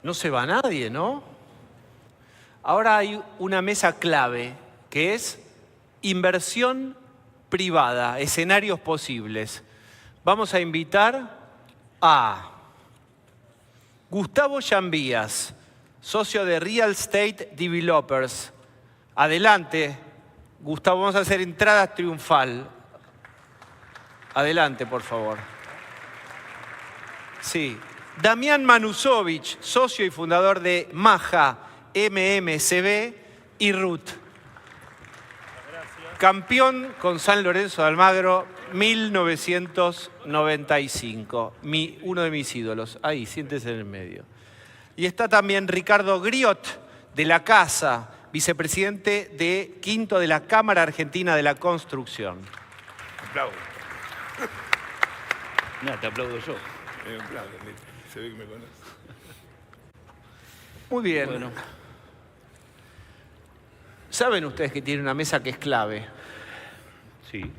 No se va nadie, ¿no? Ahora hay una mesa clave, que es inversión privada, escenarios posibles. Vamos a invitar a Gustavo Llambías, socio de Real Estate Developers. Adelante, Gustavo, vamos a hacer entrada triunfal. Adelante, por favor. Sí. Damián Manusovich, socio y fundador de Maja, MMCB y RUT. Campeón con San Lorenzo de Almagro, 1995. Uno de mis ídolos. Ahí, siéntese en el medio. Y está también Ricardo Griot, de la Casa, vicepresidente de Quinto de la Cámara Argentina de la Construcción. Aplaudo. No, te aplaudo yo. Me aplaudo, se ve que me conoce. Muy bien. Bueno. Saben ustedes que tiene una mesa que es clave. Sí.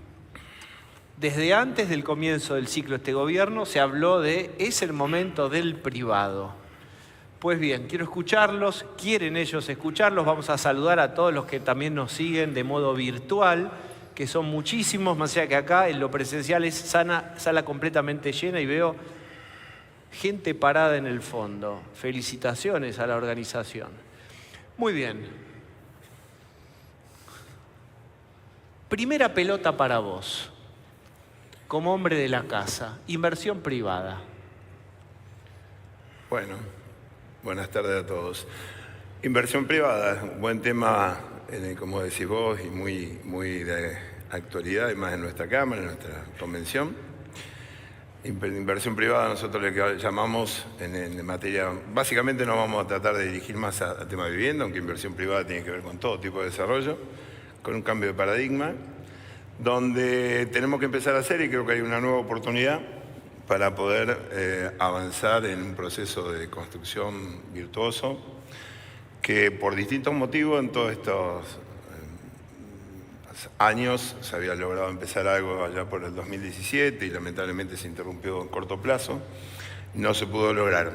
Desde antes del comienzo del ciclo de este gobierno se habló de es el momento del privado. Pues bien, quiero escucharlos, quieren ellos escucharlos. Vamos a saludar a todos los que también nos siguen de modo virtual, que son muchísimos, más allá que acá en lo presencial es sala completamente llena y veo gente parada en el fondo. Felicitaciones a la organización. Muy bien. Primera pelota para vos, como hombre de la casa, inversión privada. Bueno, buenas tardes a todos. Inversión privada, buen tema, como decís vos, y muy de actualidad, y más en nuestra Cámara, en nuestra convención. Inversión privada nosotros le llamamos en materia, básicamente no vamos a tratar de dirigir más a tema de vivienda, aunque inversión privada tiene que ver con todo tipo de desarrollo, con un cambio de paradigma, donde tenemos que empezar a hacer, y creo que hay una nueva oportunidad para poder avanzar en un proceso de construcción virtuoso, que por distintos motivos en todos estos años se había logrado empezar algo allá por el 2017 y lamentablemente se interrumpió en corto plazo, no se pudo lograr.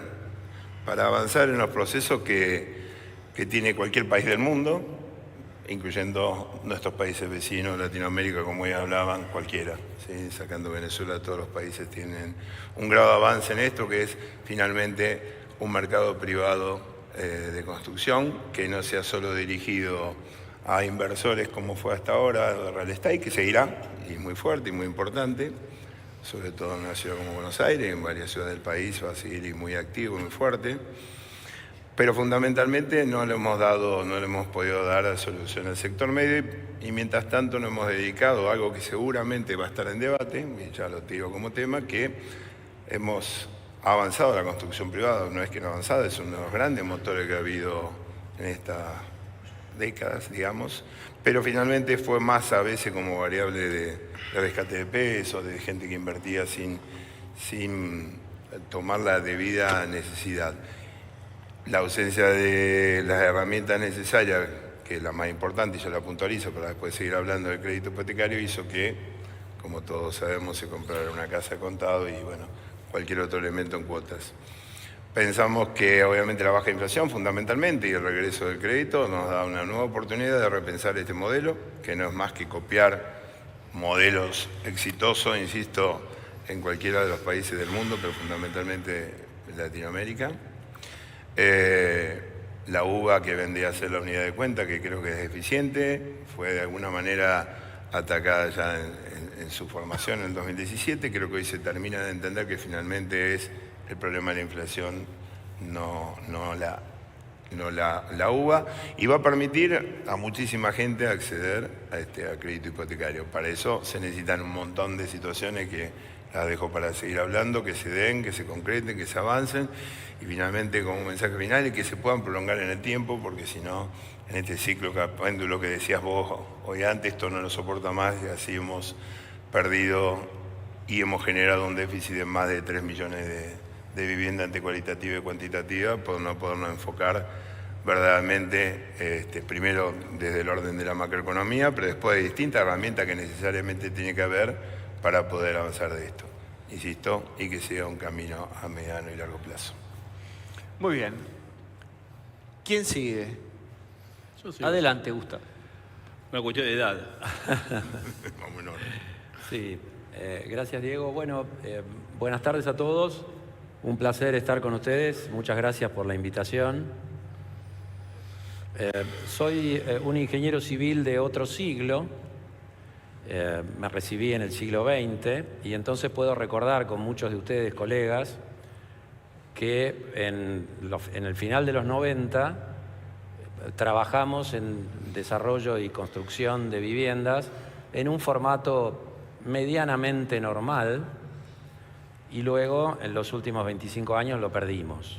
Para avanzar en los procesos que tiene cualquier país del mundo, incluyendo nuestros países vecinos, Latinoamérica, como ya hablaban, cualquiera, ¿sí? Sacando Venezuela, todos los países tienen un grado de avance en esto, que es finalmente un mercado privado de construcción, que no sea solo dirigido a inversores como fue hasta ahora, de real estate, que seguirá, y es muy fuerte y muy importante, sobre todo en una ciudad como Buenos Aires, en varias ciudades del país va a seguir y muy activo, muy fuerte. Pero fundamentalmente no le hemos podido dar solución al sector medio, y mientras tanto nos hemos dedicado a algo que seguramente va a estar en debate, y ya lo tiro como tema, que hemos avanzado la construcción privada. No es que no avanzado, es uno de los grandes motores que ha habido en estas décadas, digamos, pero finalmente fue más a veces como variable de rescate de peso, de gente que invertía sin tomar la debida necesidad. La ausencia de las herramientas necesarias, que es la más importante, y yo la puntualizo para después seguir hablando del crédito hipotecario, hizo que, como todos sabemos, se comprara una casa de contado y bueno, cualquier otro elemento en cuotas. Pensamos que obviamente la baja inflación fundamentalmente y el regreso del crédito nos da una nueva oportunidad de repensar este modelo, que no es más que copiar modelos exitosos, insisto, en cualquiera de los países del mundo, pero fundamentalmente en Latinoamérica. La UBA, que vendría a ser la unidad de cuenta, que creo que es deficiente, fue de alguna manera atacada ya en su formación en el 2017. Creo que hoy se termina de entender que finalmente es el problema de la inflación, no la UBA, y va a permitir a muchísima gente acceder a crédito hipotecario. Para eso se necesitan un montón de situaciones que las dejo para seguir hablando, que se den, que se concreten, que se avancen, y finalmente como un mensaje final, y que se puedan prolongar en el tiempo, porque si no, en este ciclo péndulo que decías vos hoy antes, esto no lo soporta más, y así hemos perdido y hemos generado un déficit de más de 3 millones de vivienda entre cualitativa y cuantitativa, por no podernos enfocar verdaderamente, primero desde el orden de la macroeconomía, pero después de distintas herramientas que necesariamente tiene que haber para poder avanzar de esto, insisto, y que sea un camino a mediano y largo plazo. Muy bien. ¿Quién sigue? Yo soy Adelante, Gustavo. una cuestión de edad. Vamos en orden. Sí, gracias Diego. Bueno, buenas tardes a todos. Un placer estar con ustedes. Muchas gracias por la invitación. Soy un ingeniero civil de otro siglo. Me recibí en el siglo XX y entonces puedo recordar con muchos de ustedes, colegas, que en el final de los 90 trabajamos en desarrollo y construcción de viviendas en un formato medianamente normal y luego en los últimos 25 años lo perdimos.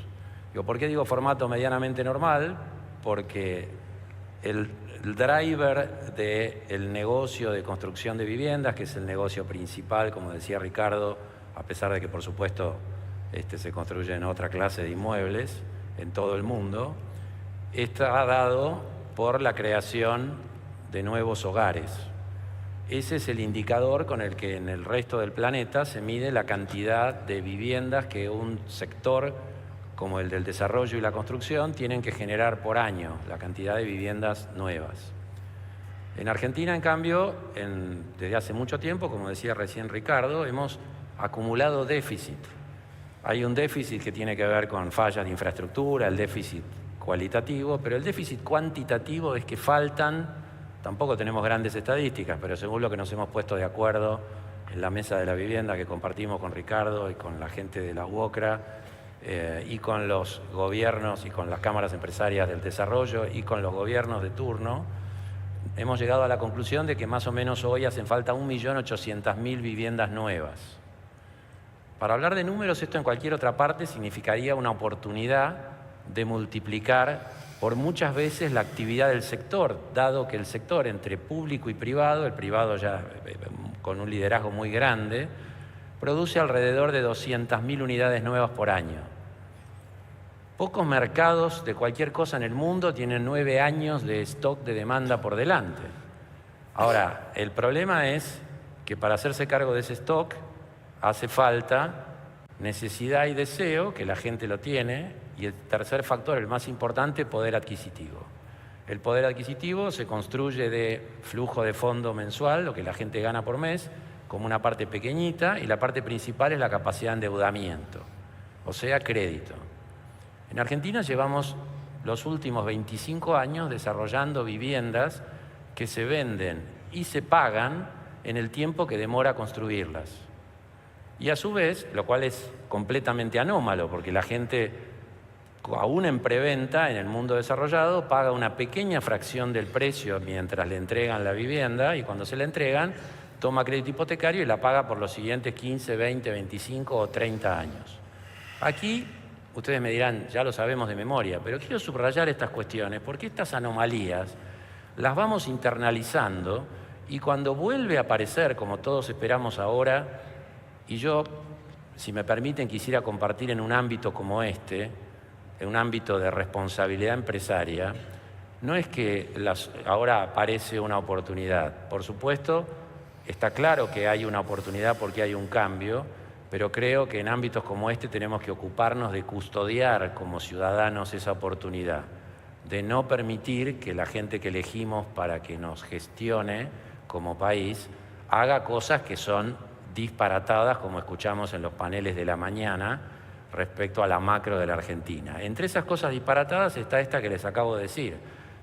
¿Por qué digo formato medianamente normal? Porque el driver del negocio de construcción de viviendas, que es el negocio principal, como decía Ricardo, a pesar de que por supuesto se construyen otra clase de inmuebles en todo el mundo, está dado por la creación de nuevos hogares. Ese es el indicador con el que en el resto del planeta se mide la cantidad de viviendas que un sector como el del desarrollo y la construcción tienen que generar por año, la cantidad de viviendas nuevas. En Argentina, en cambio, desde hace mucho tiempo, como decía recién Ricardo, hemos acumulado déficit. Hay un déficit que tiene que ver con fallas de infraestructura, el déficit cualitativo, pero el déficit cuantitativo es que faltan. Tampoco tenemos grandes estadísticas, pero según lo que nos hemos puesto de acuerdo en la mesa de la vivienda que compartimos con Ricardo y con la gente de la UOCRA y con los gobiernos y con las cámaras empresarias del desarrollo y con los gobiernos de turno, hemos llegado a la conclusión de que más o menos hoy hacen falta 1.800.000 viviendas nuevas. Para hablar de números, esto en cualquier otra parte significaría una oportunidad de multiplicar por muchas veces la actividad del sector, dado que el sector entre público y privado, el privado ya con un liderazgo muy grande, produce alrededor de 200.000 unidades nuevas por año. Pocos mercados de cualquier cosa en el mundo tienen 9 años de stock de demanda por delante. Ahora, el problema es que para hacerse cargo de ese stock hace falta necesidad y deseo, que la gente lo tiene, y el tercer factor, el más importante, poder adquisitivo. El poder adquisitivo se construye de flujo de fondo mensual, lo que la gente gana por mes, como una parte pequeñita, y la parte principal es la capacidad de endeudamiento, o sea, crédito. En Argentina llevamos los últimos 25 años desarrollando viviendas que se venden y se pagan en el tiempo que demora construirlas. Y a su vez, lo cual es completamente anómalo, porque la gente, aún en preventa, en el mundo desarrollado, paga una pequeña fracción del precio mientras le entregan la vivienda y cuando se la entregan, toma crédito hipotecario y la paga por los siguientes 15, 20, 25 o 30 años. Aquí, ustedes me dirán, ya lo sabemos de memoria, pero quiero subrayar estas cuestiones porque estas anomalías las vamos internalizando y cuando vuelve a aparecer, como todos esperamos ahora, y yo, si me permiten, quisiera compartir en un ámbito como este, en un ámbito de responsabilidad empresaria, no es que ahora aparece una oportunidad. Por supuesto, está claro que hay una oportunidad porque hay un cambio, pero creo que en ámbitos como este tenemos que ocuparnos de custodiar como ciudadanos esa oportunidad, de no permitir que la gente que elegimos para que nos gestione como país haga cosas que son disparatadas, como escuchamos en los paneles de la mañana, respecto a la macro de la Argentina. Entre esas cosas disparatadas está esta que les acabo de decir.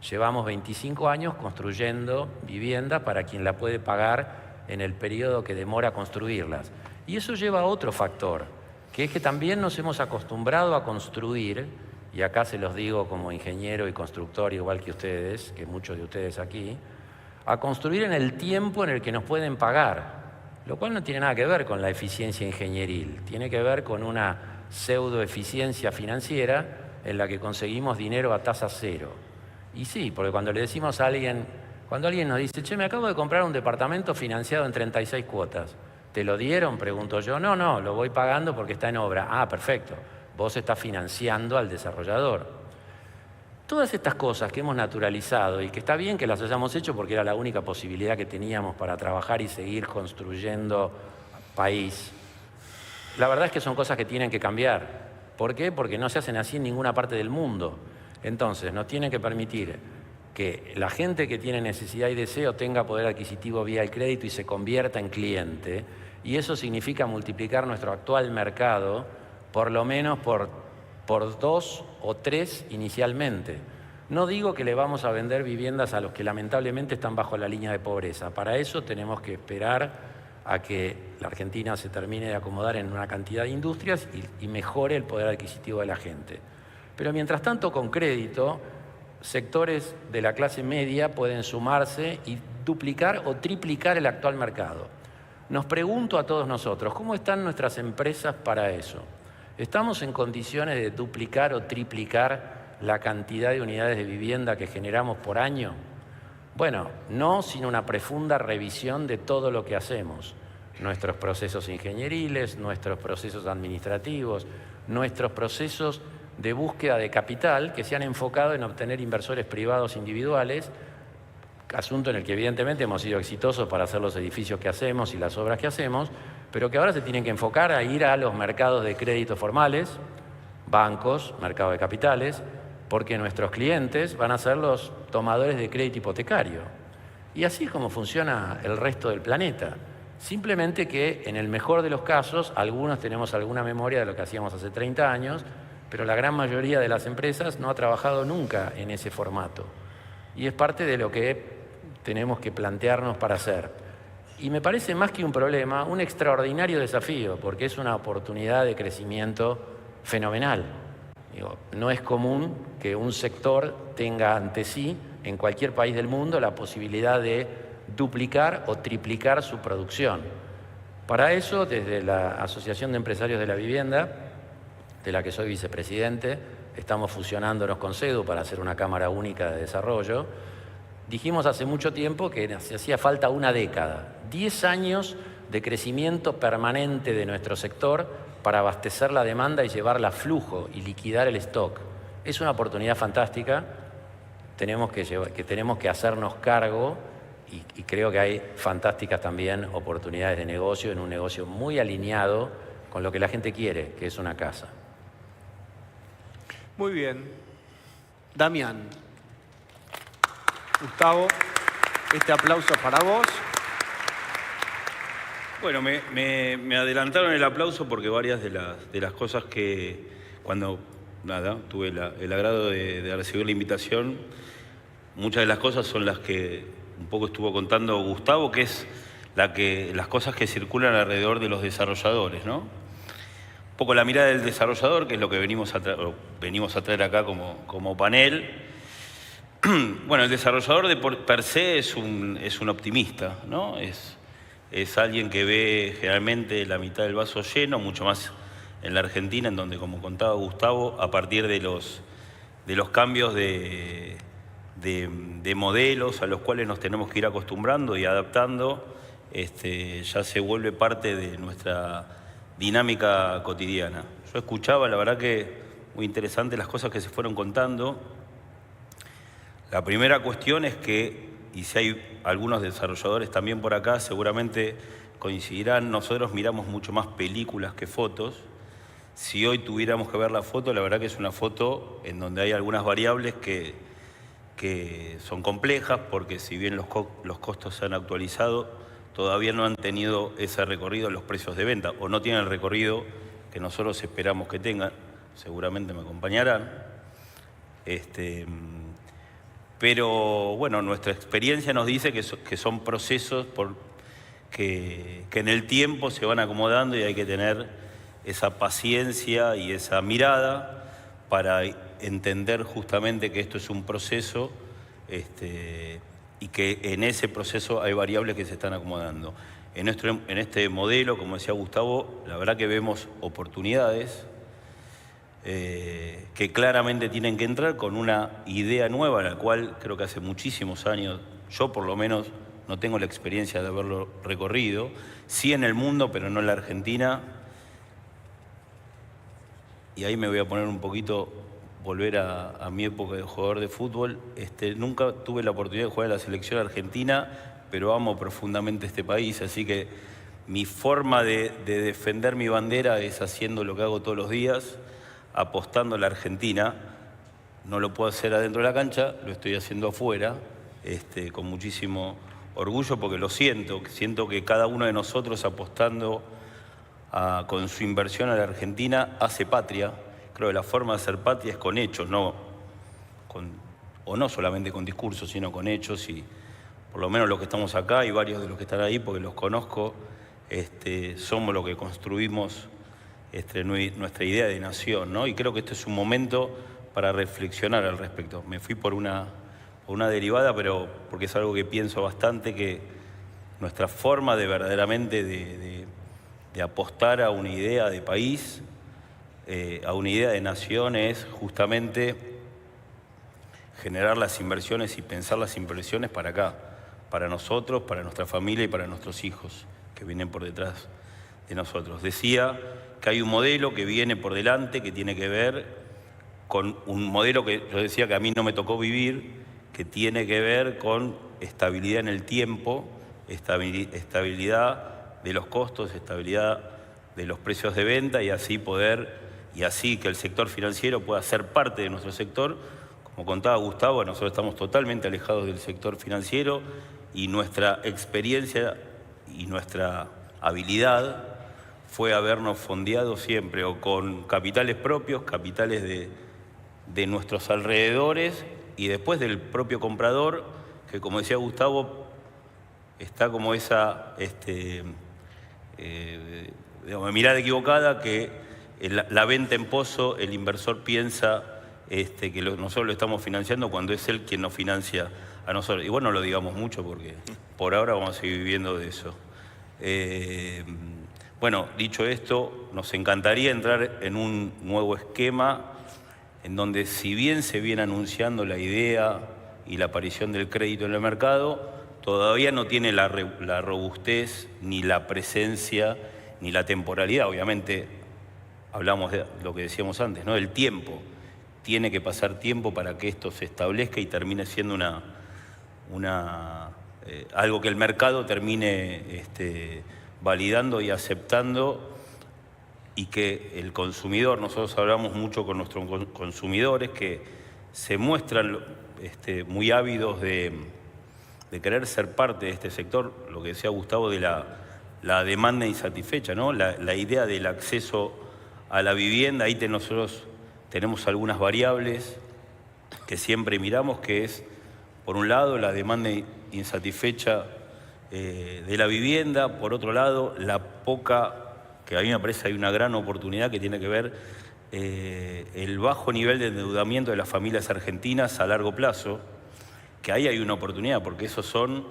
Llevamos 25 años construyendo vivienda para quien la puede pagar en el periodo que demora construirlas. Y eso lleva a otro factor, que es que también nos hemos acostumbrado a construir, y acá se los digo como ingeniero y constructor, igual que ustedes, que muchos de ustedes aquí, a construir en el tiempo en el que nos pueden pagar. Lo cual no tiene nada que ver con la eficiencia ingenieril, tiene que ver con una pseudoeficiencia financiera en la que conseguimos dinero a tasa cero. Y sí, porque cuando le decimos a alguien, cuando alguien nos dice, che, me acabo de comprar un departamento financiado en 36 cuotas, ¿te lo dieron?, pregunto yo. No, lo voy pagando porque está en obra. Ah, perfecto, vos estás financiando al desarrollador. Todas estas cosas que hemos naturalizado y que está bien que las hayamos hecho porque era la única posibilidad que teníamos para trabajar y seguir construyendo país, la verdad es que son cosas que tienen que cambiar. ¿Por qué? Porque no se hacen así en ninguna parte del mundo. Entonces, nos tienen que permitir que la gente que tiene necesidad y deseo tenga poder adquisitivo vía el crédito y se convierta en cliente. Y eso significa multiplicar nuestro actual mercado por lo menos por 2 o 3 inicialmente. No digo que le vamos a vender viviendas a los que lamentablemente están bajo la línea de pobreza. Para eso tenemos que esperar a que la Argentina se termine de acomodar en una cantidad de industrias y mejore el poder adquisitivo de la gente. Pero mientras tanto, con crédito, sectores de la clase media pueden sumarse y duplicar o triplicar el actual mercado. Nos pregunto a todos nosotros, ¿cómo están nuestras empresas para eso? ¿Estamos en condiciones de duplicar o triplicar la cantidad de unidades de vivienda que generamos por año? Bueno, no sin una profunda revisión de todo lo que hacemos. Nuestros procesos ingenieriles, nuestros procesos administrativos, nuestros procesos de búsqueda de capital que se han enfocado en obtener inversores privados individuales, asunto en el que evidentemente hemos sido exitosos para hacer los edificios que hacemos y las obras que hacemos, pero que ahora se tienen que enfocar a ir a los mercados de crédito formales, bancos, mercado de capitales, porque nuestros clientes van a ser los tomadores de crédito hipotecario. Y así es como funciona el resto del planeta. Simplemente que en el mejor de los casos, algunos tenemos alguna memoria de lo que hacíamos hace 30 años, pero la gran mayoría de las empresas no ha trabajado nunca en ese formato. Y es parte de lo que tenemos que plantearnos para hacer. Y me parece más que un problema, un extraordinario desafío, porque es una oportunidad de crecimiento fenomenal. Digo, no es común que un sector tenga ante sí, en cualquier país del mundo, la posibilidad de duplicar o triplicar su producción. Para eso, desde la Asociación de Empresarios de la Vivienda, de la que soy vicepresidente, estamos fusionándonos con CEDU para hacer una Cámara Única de Desarrollo. Dijimos hace mucho tiempo que se hacía falta una década, 10 años de crecimiento permanente de nuestro sector para abastecer la demanda y llevarla a flujo y liquidar el stock. Es una oportunidad fantástica, tenemos que hacernos cargo y creo que hay fantásticas también oportunidades de negocio en un negocio muy alineado con lo que la gente quiere, que es una casa. Muy bien. Damián. Gustavo, este aplauso para vos. Bueno, me adelantaron el aplauso porque varias de las cosas que cuando tuve el agrado de recibir la invitación, muchas de las cosas son las que un poco estuvo contando Gustavo, que es las cosas que circulan alrededor de los desarrolladores, ¿no? Un poco la mirada del desarrollador, que es lo que venimos a traer acá como panel. Bueno, el desarrollador per se es un optimista, ¿no? Es alguien que ve generalmente la mitad del vaso lleno, mucho más en la Argentina, en donde, como contaba Gustavo, a partir de los cambios de modelos a los cuales nos tenemos que ir acostumbrando y adaptando, ya se vuelve parte de nuestra dinámica cotidiana. Yo escuchaba, la verdad que muy interesante las cosas que se fueron contando. La primera cuestión es que, y si hay algunos desarrolladores también por acá, seguramente coincidirán, nosotros miramos mucho más películas que fotos. Si hoy tuviéramos que ver la foto, la verdad que es una foto en donde hay algunas variables que son complejas, porque si bien los costos se han actualizado, todavía no han tenido ese recorrido en los precios de venta, o no tienen el recorrido que nosotros esperamos que tengan. Seguramente me acompañarán. Pero bueno, nuestra experiencia nos dice que son procesos que en el tiempo se van acomodando y hay que tener esa paciencia y esa mirada para entender justamente que esto es un proceso y que en ese proceso hay variables que se están acomodando. En este modelo, como decía Gustavo, la verdad que vemos oportunidades que claramente tienen que entrar con una idea nueva, la cual creo que hace muchísimos años, yo por lo menos no tengo la experiencia de haberlo recorrido, sí en el mundo, pero no en la Argentina. Y ahí me voy a poner un poquito, volver a mi época de jugador de fútbol. Nunca tuve la oportunidad de jugar en la selección argentina, pero amo profundamente este país, así que mi forma de defender mi bandera es haciendo lo que hago todos los días, apostando a la Argentina. No lo puedo hacer adentro de la cancha, lo estoy haciendo afuera, con muchísimo orgullo porque lo siento que cada uno de nosotros apostando con su inversión a la Argentina hace patria. Creo que la forma de hacer patria es con hechos, no solamente con discursos, sino con hechos, y por lo menos los que estamos acá y varios de los que están ahí, porque los conozco, somos los que construimos nuestra idea de nación, ¿no? Y creo que este es un momento para reflexionar al respecto. Me fui por una derivada, pero porque es algo que pienso bastante, que nuestra forma de verdaderamente de apostar a una idea de país, a una idea de nación, es justamente generar las inversiones y pensar las inversiones para acá, para nosotros, para nuestra familia y para nuestros hijos que vienen por detrás de nosotros. Decía que hay un modelo que viene por delante, que tiene que ver con un modelo que yo decía que a mí no me tocó vivir, que tiene que ver con estabilidad en el tiempo, estabilidad de los costos, estabilidad de los precios de venta, y así que el sector financiero pueda ser parte de nuestro sector. Como contaba Gustavo, nosotros estamos totalmente alejados del sector financiero, y nuestra experiencia y nuestra habilidad fue habernos fondeado siempre o con capitales propios, capitales de nuestros alrededores, y después del propio comprador, que, como decía Gustavo, está como esa mirada equivocada, que la venta en pozo, el inversor piensa que nosotros lo estamos financiando cuando es él quien nos financia a nosotros. Y bueno, no lo digamos mucho porque por ahora vamos a seguir viviendo de eso. Bueno, dicho esto, nos encantaría entrar en un nuevo esquema en donde, si bien se viene anunciando la idea y la aparición del crédito en el mercado, todavía no tiene la robustez, ni la presencia, ni la temporalidad. Obviamente, hablamos de lo que decíamos antes, ¿no? El tiempo. Tiene que pasar tiempo para que esto se establezca y termine siendo algo que el mercado termine validando y aceptando, y que el consumidor, nosotros hablamos mucho con nuestros consumidores que se muestran muy ávidos de querer ser parte de este sector, lo que decía Gustavo de la demanda insatisfecha, ¿no? La idea del acceso a la vivienda. Ahí nosotros tenemos algunas variables que siempre miramos, que es, por un lado, la demanda insatisfecha de la vivienda, por otro lado, que a mí me parece hay una gran oportunidad que tiene que ver el bajo nivel de endeudamiento de las familias argentinas a largo plazo, que ahí hay una oportunidad, porque esos son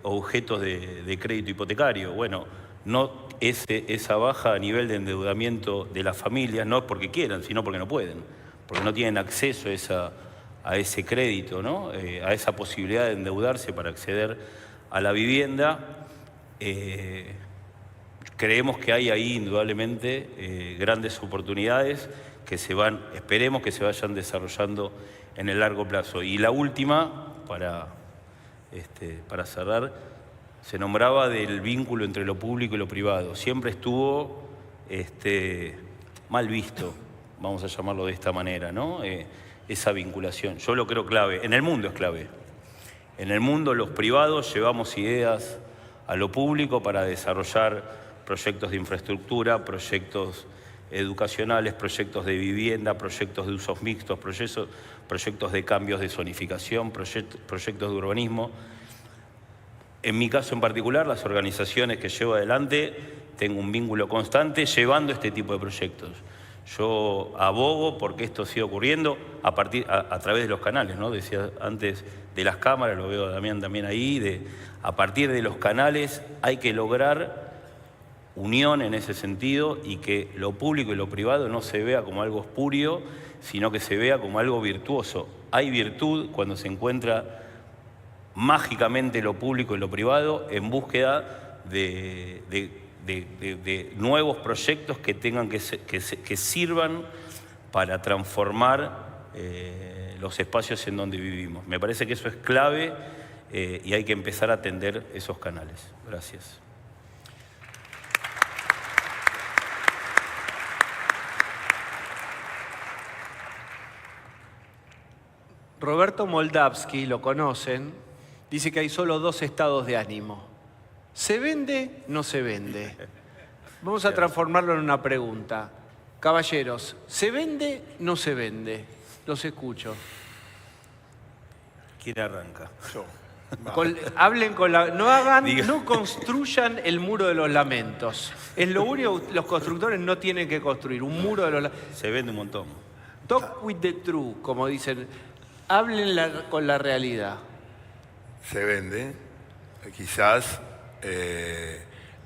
objetos de crédito hipotecario. Bueno, no esa baja a nivel de endeudamiento de las familias, no es porque quieran, sino porque no pueden, porque no tienen acceso a ese crédito, ¿no? A esa posibilidad de endeudarse para acceder a la vivienda. Creemos que hay ahí indudablemente grandes oportunidades que esperemos que se vayan desarrollando en el largo plazo. Y la última, para cerrar, se nombraba del vínculo entre lo público y lo privado. Siempre estuvo mal visto, vamos a llamarlo de esta manera, ¿no? Esa vinculación. Yo lo creo clave. En el mundo es clave. En el mundo los privados llevamos ideas a lo público para desarrollar proyectos de infraestructura, proyectos educacionales, proyectos de vivienda, proyectos de usos mixtos, proyectos de cambios de zonificación, proyectos de urbanismo. En mi caso en particular, las organizaciones que llevo adelante, tengo un vínculo constante llevando este tipo de proyectos. Yo abogo porque esto siga ocurriendo a través de los canales, ¿no? Decía antes de las cámaras, lo veo a Damián también ahí, a partir de los canales hay que lograr unión en ese sentido, y que lo público y lo privado no se vea como algo espurio, sino que se vea como algo virtuoso. Hay virtud cuando se encuentra mágicamente lo público y lo privado en búsqueda de nuevos proyectos que tengan que sirvan para transformar los espacios en donde vivimos. Me parece que eso es clave y hay que empezar a atender esos canales. Gracias. . 。 . 。 . 。 . 。 . 。 . 。 . 。 . 。 . 。 . 。 . 。 . 。 . . 。 . 。 . 。 . 。 . 。 . 。 . 。 . 。 . 。 . 。 . 。 . 。 . 。 . 。 . 。 . 。 . 。 . Gracias. Roberto Moldavsky, lo conocen, dice que hay solo 2 estados de ánimo. ¿Se vende? ¿No se vende? Vamos a transformarlo en una pregunta. Caballeros, ¿se vende? ¿No se vende? Los escucho. ¿Quién arranca? Yo. Hablen con la... No construyan el muro de los lamentos. Es lo único que los constructores no tienen que construir, un muro de los lamentos. Se vende un montón. Talk with the truth, como dicen. Hablen con la realidad. Se vende, quizás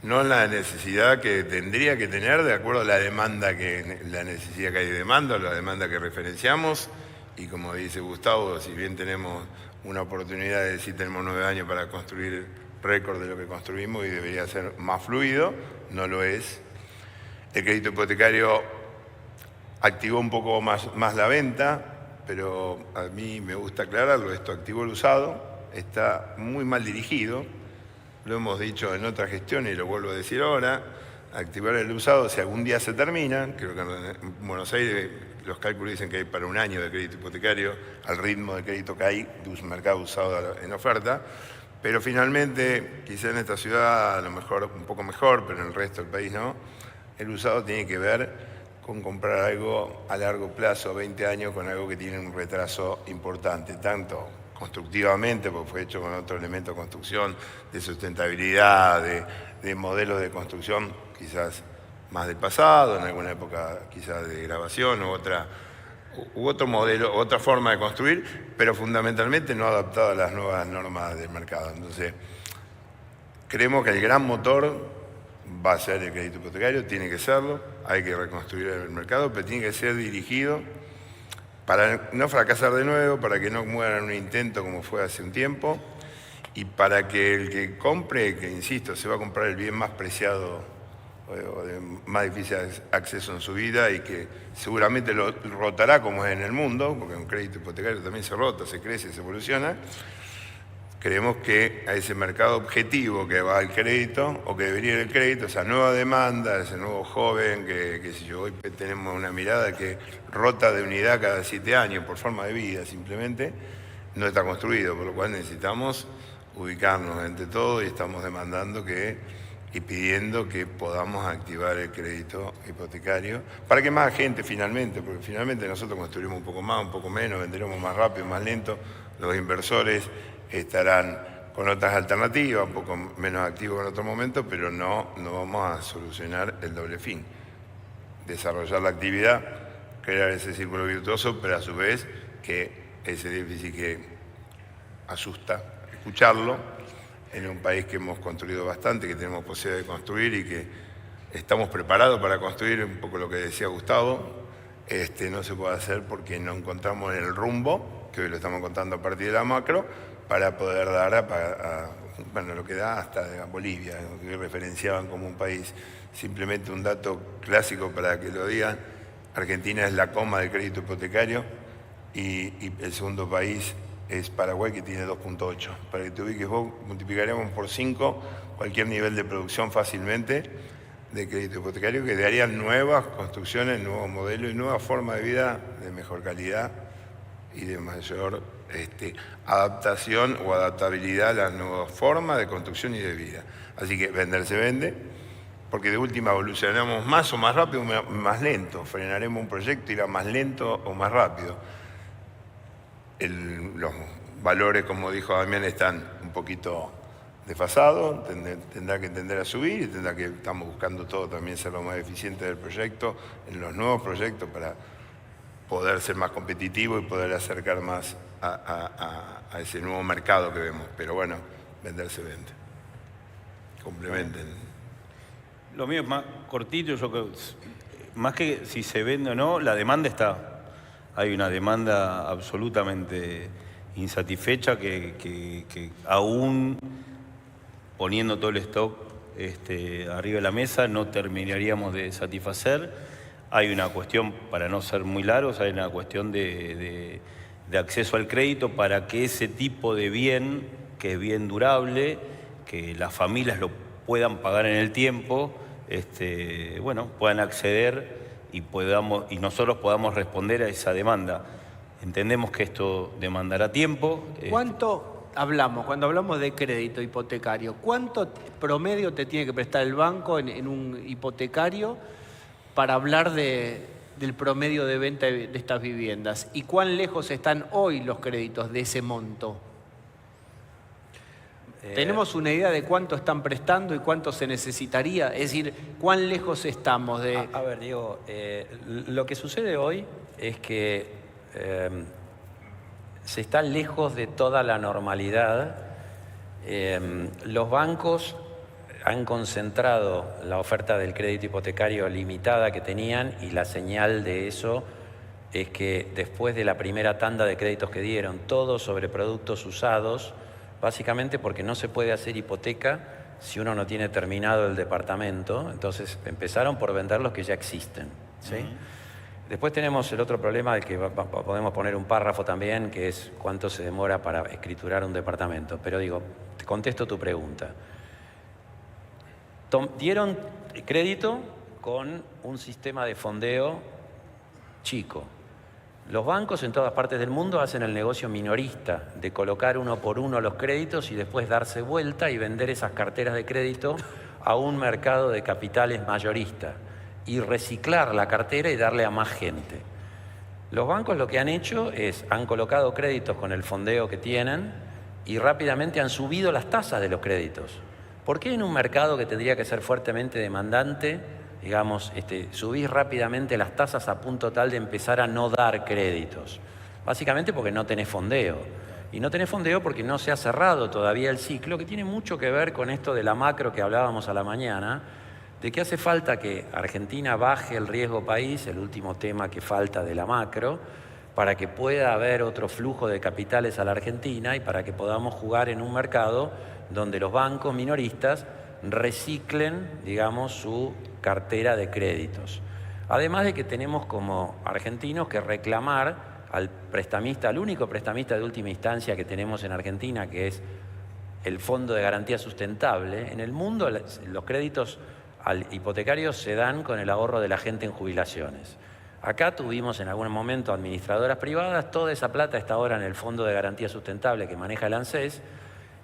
no en la necesidad que tendría que tener de acuerdo a la demanda, la necesidad que hay de demanda, la demanda que referenciamos, y como dice Gustavo, si bien tenemos una oportunidad de decir tenemos 9 años para construir récord de lo que construimos y debería ser más fluido, no lo es. El crédito hipotecario activó un poco más la venta, pero a mí me gusta aclararlo, esto activó el usado, está muy mal dirigido, lo hemos dicho en otras gestiones y lo vuelvo a decir ahora, activar el usado si algún día se termina, creo que en Buenos Aires los cálculos dicen que hay para 1 año de crédito hipotecario al ritmo de crédito que hay de un mercado usado en oferta, pero finalmente, quizá en esta ciudad a lo mejor un poco mejor, pero en el resto del país no, el usado tiene que ver con comprar algo a largo plazo, 20 años, con algo que tiene un retraso importante, tanto constructivamente, porque fue hecho con otro elemento de construcción, de sustentabilidad, de modelos de construcción quizás más del pasado, en alguna época quizás de grabación u otro modelo, otra forma de construir, pero fundamentalmente no adaptado a las nuevas normas del mercado. Entonces, creemos que el gran motor va a ser el crédito hipotecario, tiene que serlo, hay que reconstruir el mercado, pero tiene que ser dirigido para no fracasar de nuevo, para que no muera en un intento como fue hace un tiempo, y para que el que compre, que insisto, se va a comprar el bien más preciado o de más difícil acceso en su vida y que seguramente lo rotará como es en el mundo, porque un crédito hipotecario también se rota, se crece, se evoluciona. Creemos que a ese mercado objetivo que va al crédito, o que debería ir el crédito, esa nueva demanda, ese nuevo joven, que si yo hoy tenemos una mirada que rota de unidad cada 7 años por forma de vida simplemente, no está construido, por lo cual necesitamos ubicarnos entre todos y estamos demandando y pidiendo que podamos activar el crédito hipotecario para que más gente finalmente, porque finalmente nosotros construimos un poco más, un poco menos, venderemos más rápido, más lento, los inversores estarán con otras alternativas, un poco menos activos en otro momento, pero no vamos a solucionar el doble fin. Desarrollar la actividad, crear ese círculo virtuoso, pero a su vez que ese déficit que asusta, escucharlo, en un país que hemos construido bastante, que tenemos posibilidad de construir y que estamos preparados para construir, un poco lo que decía Gustavo, no se puede hacer porque no encontramos el rumbo, que hoy lo estamos contando a partir de la macro, para poder dar bueno, lo que da hasta Bolivia, que referenciaban como un país. Simplemente un dato clásico para que lo digan, Argentina es la coma del crédito hipotecario y el segundo país es Paraguay, que tiene 2.8. Para que te ubiques vos, multiplicaríamos por 5 cualquier nivel de producción fácilmente de crédito hipotecario, que darían nuevas construcciones, nuevos modelos y nuevas formas de vida de mejor calidad y de mayor adaptación o adaptabilidad a las nuevas formas de construcción y de vida. Así que vender se vende, porque de última evolucionamos más o más rápido o más lento. Frenaremos un proyecto, irá más lento o más rápido. Los valores, como dijo Damián, están un poquito desfasados, tendrá que tender a subir y tendrá que, estamos buscando todo también ser lo más eficiente del proyecto, en los nuevos proyectos para poder ser más competitivo y poder acercar más a ese nuevo mercado que vemos. Pero bueno, vender se vende. Complementen. Lo mío es más cortito, yo creo, más que si se vende o no, la demanda está. Hay una demanda absolutamente insatisfecha que aún poniendo todo el stock arriba de la mesa no terminaríamos de satisfacer. Hay una cuestión, para no ser muy largos, hay una cuestión de acceso al crédito para que ese tipo de bien, que es bien durable, que las familias lo puedan pagar en el tiempo, bueno, puedan acceder y nosotros podamos responder a esa demanda. Entendemos que esto demandará tiempo. ¿Cuánto hablamos, cuando hablamos de crédito hipotecario, cuánto promedio te tiene que prestar el banco en un hipotecario para hablar del promedio de venta de estas viviendas? ¿Y cuán lejos están hoy los créditos de ese monto? ¿Tenemos una idea de cuánto están prestando y cuánto se necesitaría? Es decir, ¿cuán lejos estamos de...? A ver, Diego, lo que sucede hoy es que se está lejos de toda la normalidad. Los bancos han concentrado la oferta del crédito hipotecario limitada que tenían, y la señal de eso es que después de la primera tanda de créditos que dieron, todos sobre productos usados, básicamente porque no se puede hacer hipoteca si uno no tiene terminado el departamento, entonces empezaron por vender los que ya existen, ¿sí? Después tenemos el otro problema del que podemos poner un párrafo también, que es cuánto se demora para escriturar un departamento. Pero digo, te contesto tu pregunta. Dieron crédito con un sistema de fondeo chico. Los bancos en todas partes del mundo hacen el negocio minorista de colocar uno por uno los créditos y después darse vuelta y vender esas carteras de crédito a un mercado de capitales mayorista y reciclar la cartera y darle a más gente. Los bancos lo que han hecho es, han colocado créditos con el fondeo que tienen y rápidamente han subido las tasas de los créditos. ¿Por qué en un mercado que tendría que ser fuertemente demandante, digamos, subís rápidamente las tasas a punto tal de empezar a no dar créditos? Básicamente porque no tenés fondeo. Y no tenés fondeo porque no se ha cerrado todavía el ciclo, que tiene mucho que ver con esto de la macro que hablábamos a la mañana, de que hace falta que Argentina baje el riesgo país, el último tema que falta de la macro, para que pueda haber otro flujo de capitales a la Argentina y para que podamos jugar en un mercado donde los bancos minoristas reciclen, digamos, su cartera de créditos. Además de que tenemos como argentinos que reclamar al prestamista, al único prestamista de última instancia que tenemos en Argentina, que es el Fondo de Garantía Sustentable. En el mundo los créditos hipotecarios se dan con el ahorro de la gente en jubilaciones. Acá tuvimos en algún momento administradoras privadas, toda esa plata está ahora en el Fondo de Garantía Sustentable que maneja el ANSES,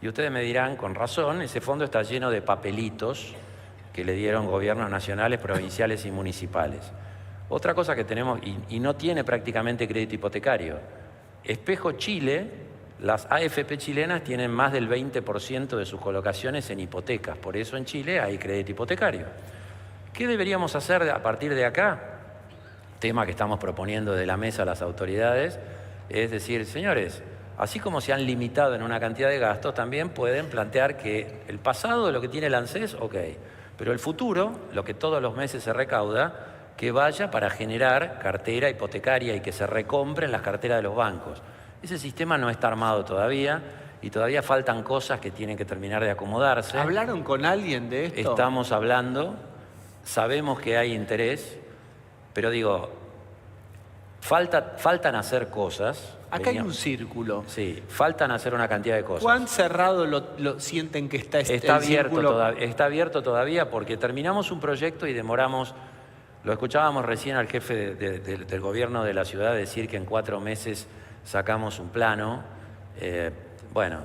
y ustedes me dirán, con razón, ese fondo está lleno de papelitos que le dieron gobiernos nacionales, provinciales y municipales. Otra cosa que tenemos, y no tiene prácticamente crédito hipotecario, Espejo Chile, las AFP chilenas tienen más del 20% de sus colocaciones en hipotecas, por eso en Chile hay crédito hipotecario. ¿Qué deberíamos hacer a partir de acá? Tema que estamos proponiendo de la mesa a las autoridades, es decir, señores, así como se han limitado en una cantidad de gastos, también pueden plantear que el pasado, lo que tiene el ANSES, ok, pero el futuro, lo que todos los meses se recauda, que vaya para generar cartera hipotecaria y que se recompren las carteras de los bancos. Ese sistema no está armado todavía y todavía faltan cosas que tienen que terminar de acomodarse. ¿Hablaron con alguien de esto? Estamos hablando, sabemos que hay interés, pero digo, faltan hacer cosas. Acá hay un círculo. Sí, faltan hacer una cantidad de cosas. ¿Cuán cerrado lo sienten que está este círculo? Está abierto todavía porque terminamos un proyecto y demoramos, lo escuchábamos recién al jefe del gobierno de la ciudad decir que en 4 meses sacamos un plano. Bueno,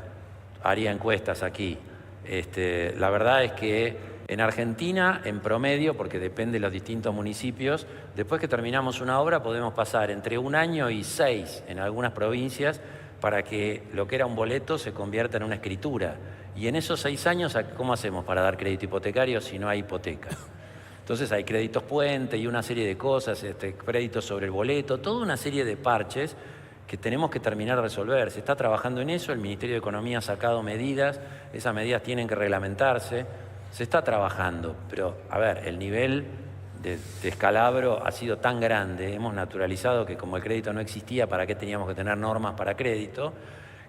haría encuestas aquí. La verdad es que en Argentina, en promedio, porque depende de los distintos municipios, después que terminamos una obra podemos pasar entre 1 año y 6 en algunas provincias para que lo que era un boleto se convierta en una escritura. Y en esos 6 años, ¿cómo hacemos para dar crédito hipotecario si no hay hipoteca? Entonces hay créditos puente y una serie de cosas, créditos sobre el boleto, toda una serie de parches que tenemos que terminar de resolver. Se está trabajando en eso, el Ministerio de Economía ha sacado medidas, esas medidas tienen que reglamentarse. Se está trabajando, pero a ver, el nivel de descalabro ha sido tan grande, hemos naturalizado que como el crédito no existía, ¿para qué teníamos que tener normas para crédito?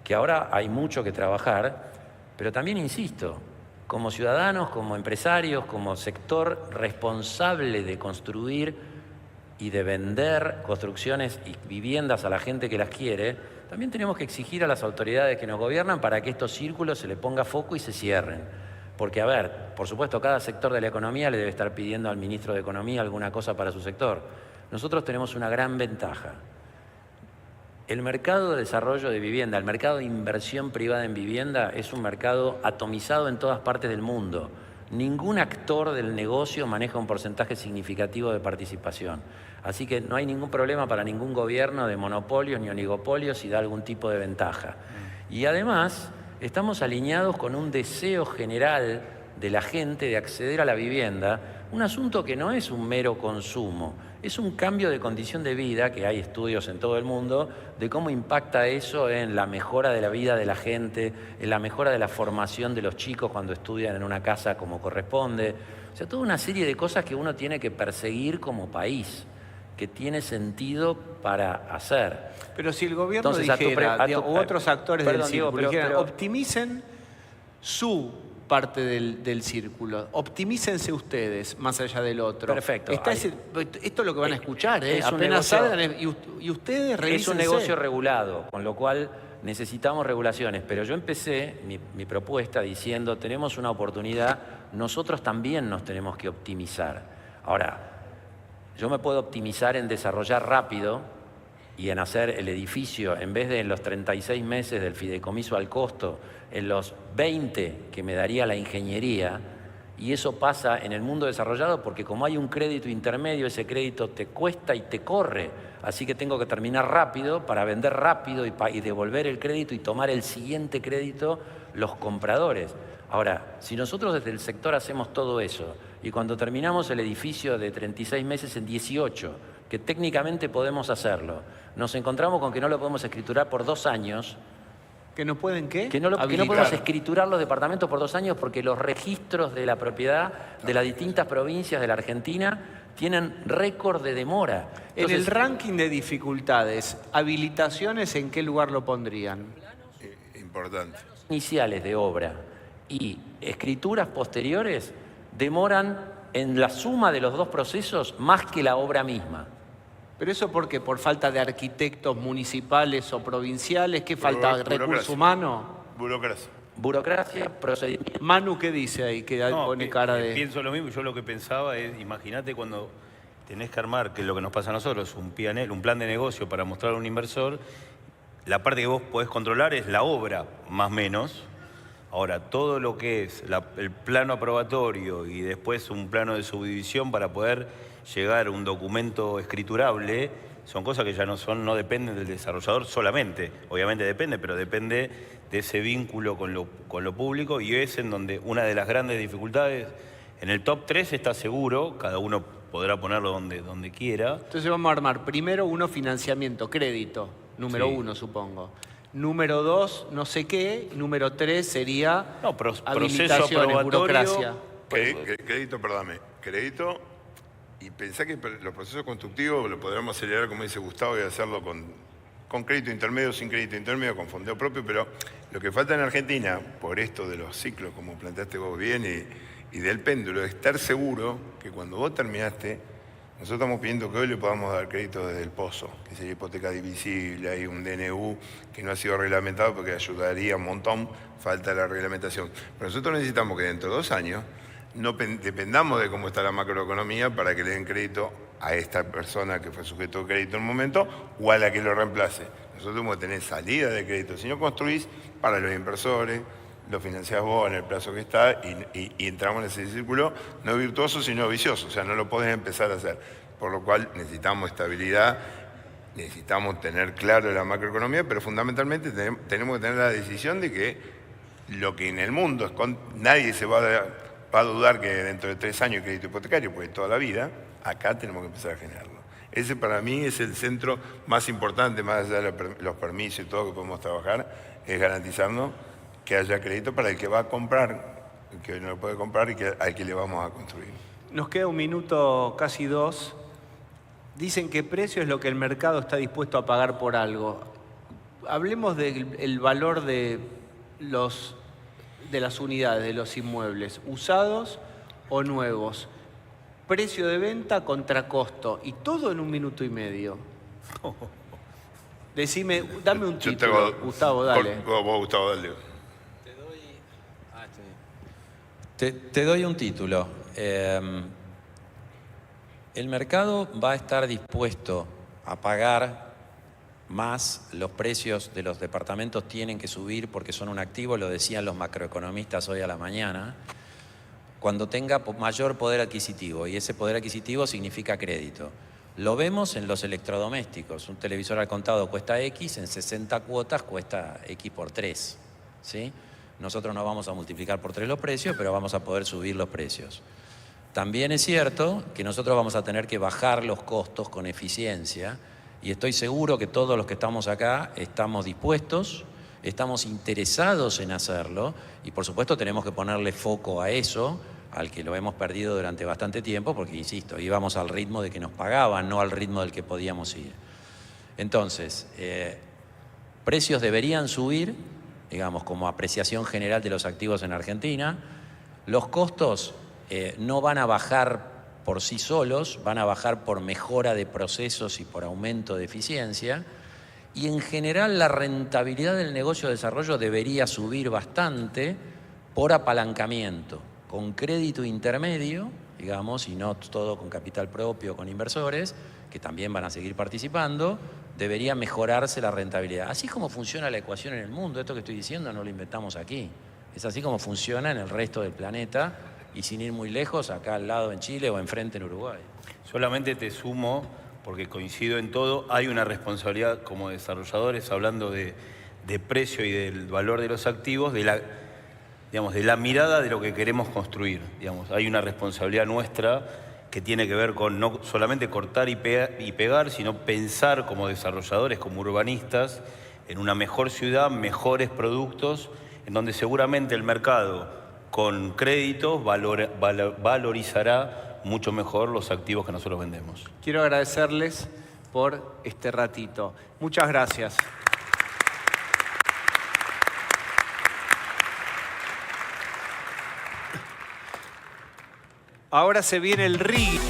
Que ahora hay mucho que trabajar, pero también insisto, como ciudadanos, como empresarios, como sector responsable de construir y de vender construcciones y viviendas a la gente que las quiere, también tenemos que exigir a las autoridades que nos gobiernan para que estos círculos se le ponga foco y se cierren. Porque, a ver, por supuesto, cada sector de la economía le debe estar pidiendo al ministro de Economía alguna cosa para su sector. Nosotros tenemos una gran ventaja. El mercado de desarrollo de vivienda, el mercado de inversión privada en vivienda es un mercado atomizado en todas partes del mundo. Ningún actor del negocio maneja un porcentaje significativo de participación. Así que no hay ningún problema para ningún gobierno de monopolios ni oligopolios si da algún tipo de ventaja. Y además, estamos alineados con un deseo general de la gente de acceder a la vivienda, un asunto que no es un mero consumo, es un cambio de condición de vida, que hay estudios en todo el mundo, de cómo impacta eso en la mejora de la vida de la gente, en la mejora de la formación de los chicos cuando estudian en una casa como corresponde. O sea, toda una serie de cosas que uno tiene que perseguir como país, que tiene sentido para hacer. Pero si el gobierno Entonces, dijera, u otros actores del Diego, círculo dijeran, pero optimicen su parte del círculo, optimícense ustedes más allá del otro. Perfecto. Esto es lo que van a escuchar, ¿eh? Es un Apenas negocio, salgan y ustedes revísense. es un negocio regulado, con lo cual necesitamos regulaciones. Pero yo empecé mi propuesta diciendo, tenemos una oportunidad, nosotros también nos tenemos que optimizar. Ahora, yo me puedo optimizar en desarrollar rápido y en hacer el edificio, en vez de en los 36 meses del fideicomiso al costo, en los 20 que me daría la ingeniería, y eso pasa en el mundo desarrollado porque como hay un crédito intermedio, ese crédito te cuesta y te corre, así que tengo que terminar rápido para vender rápido y devolver el crédito y tomar el siguiente crédito los compradores. Ahora, si nosotros desde el sector hacemos todo eso y cuando terminamos el edificio de 36 meses en 18, que técnicamente podemos hacerlo, nos encontramos con que no lo podemos escriturar por 2 años. ¿Que no pueden qué? Que no podemos escriturar los departamentos por 2 años porque los registros de la propiedad de las distintas provincias de la Argentina tienen récord de demora. En el ranking de dificultades, habilitaciones, ¿en qué lugar lo pondrían? Importante. Iniciales de obra y escrituras posteriores demoran en la suma de los 2 procesos más que la obra misma. ¿Pero eso por qué? ¿Por falta de arquitectos municipales o provinciales? ¿Qué falta? ¿Recurso humano? Burocracia. Burocracia, procedimiento. Manu, ¿qué dice ahí? Que pone cara de... Pienso lo mismo. Yo lo que pensaba es, imagínate cuando tenés que armar, que es lo que nos pasa a nosotros, un plan de negocio para mostrar a un inversor, la parte que vos podés controlar es la obra, más o menos. Ahora, todo lo que es el plano aprobatorio y después un plano de subdivisión para poder llegar a un documento escriturable, son cosas que ya no dependen del desarrollador solamente. Obviamente depende, pero depende de ese vínculo con lo público y es en donde una de las grandes dificultades, en el top 3 está seguro, cada uno podrá ponerlo donde quiera. Entonces vamos a armar primero financiamiento, crédito, número 1 supongo. Número 2, no sé qué. Número 3 sería proceso aprobatorio, burocracia. Crédito, perdóname. Crédito, y pensá que los procesos constructivos lo podríamos acelerar, como dice Gustavo, y hacerlo con crédito intermedio, sin crédito intermedio, con fondeo propio, pero lo que falta en Argentina, por esto de los ciclos, como planteaste vos bien, y del péndulo, es estar seguro que cuando vos terminaste, nosotros estamos pidiendo que hoy le podamos dar crédito desde el pozo, que sería hipoteca divisible, hay un DNU que no ha sido reglamentado porque ayudaría un montón, falta la reglamentación. Pero nosotros necesitamos que dentro de 2 años no dependamos de cómo está la macroeconomía para que le den crédito a esta persona que fue sujeto de crédito en un momento o a la que lo reemplace. Nosotros tenemos que tener salida de crédito. Si no construís para los inversores, lo financiás vos en el plazo que está y entramos en ese círculo no virtuoso sino vicioso, o sea, no lo podés empezar a hacer. Por lo cual necesitamos estabilidad, necesitamos tener claro la macroeconomía, pero fundamentalmente tenemos que tener la decisión de que lo que en el mundo nadie se va a dudar que dentro de 3 años hay crédito hipotecario, porque toda la vida, acá tenemos que empezar a generarlo. Ese para mí es el centro más importante, más allá de los permisos y todo que podemos trabajar, es garantizarnos que haya crédito para el que va a comprar, el que no lo puede comprar y al que le vamos a construir. Nos queda 1 minuto, casi 2. Dicen que precio es lo que el mercado está dispuesto a pagar por algo. Hablemos del valor de las unidades, de los inmuebles, usados o nuevos. Precio de venta contra costo. Y todo en 1 minuto y medio. Decime, dame un título, Gustavo, dale. Vos, Gustavo, dale. Te doy un título. El mercado va a estar dispuesto a pagar más los precios de los departamentos tienen que subir porque son un activo, lo decían los macroeconomistas hoy a la mañana, cuando tenga mayor poder adquisitivo, y ese poder adquisitivo significa crédito. Lo vemos en los electrodomésticos. Un televisor al contado cuesta X, en 60 cuotas cuesta X por 3. ¿Sí? Nosotros no vamos a multiplicar por 3 los precios, pero vamos a poder subir los precios. También es cierto que nosotros vamos a tener que bajar los costos con eficiencia, y estoy seguro que todos los que estamos acá estamos dispuestos, estamos interesados en hacerlo, y por supuesto tenemos que ponerle foco a eso, al que lo hemos perdido durante bastante tiempo, porque, insisto, íbamos al ritmo de que nos pagaban, no al ritmo del que podíamos ir. Entonces, precios deberían subir, digamos, como apreciación general de los activos en Argentina. Los costos no van a bajar por sí solos, van a bajar por mejora de procesos y por aumento de eficiencia. Y en general la rentabilidad del negocio de desarrollo debería subir bastante por apalancamiento, con crédito intermedio, digamos, y no todo con capital propio, con inversores, que también van a seguir participando, debería mejorarse la rentabilidad. Así es como funciona la ecuación en el mundo. Esto que estoy diciendo no lo inventamos aquí. Es así como funciona en el resto del planeta, y sin ir muy lejos, acá al lado en Chile o enfrente en Uruguay. Solamente te sumo, porque coincido en todo, hay una responsabilidad como desarrolladores, hablando de precio y del valor de los activos, de la mirada de lo que queremos construir. Digamos, hay una responsabilidad nuestra que tiene que ver con no solamente cortar y pegar, sino pensar como desarrolladores, como urbanistas, en una mejor ciudad, mejores productos, en donde seguramente el mercado con créditos valorizará mucho mejor los activos que nosotros vendemos. Quiero agradecerles por este ratito. Muchas gracias. Ahora se viene el ring.